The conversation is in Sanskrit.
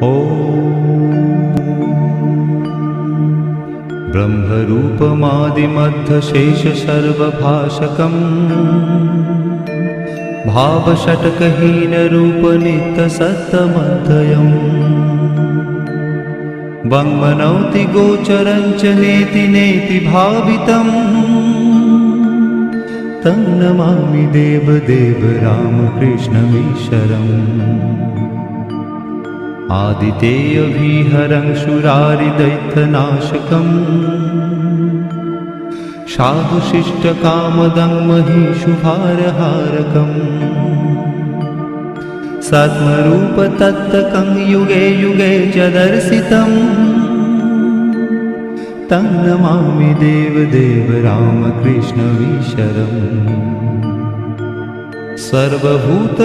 ब्रह्मरूपमादिमध्यशेषसर्वभाषकम् भावषट्कहीनरूपनित्यसत्तमद्वयम् वङ्मनौति गोचरं च नेति नेति भावितम् तं नमामि देवदेव रामकृष्णमीश्वरम् आदितेयविहरं शूरारिदैत्यनाशकम् साधुशिष्टकामदं महिषुभारहारकम् सत्मरूपतत्तकं युगे युगे च दर्शितम् तं नमामि देवदेव रामकृष्णमीश्वरम् सर्वभूत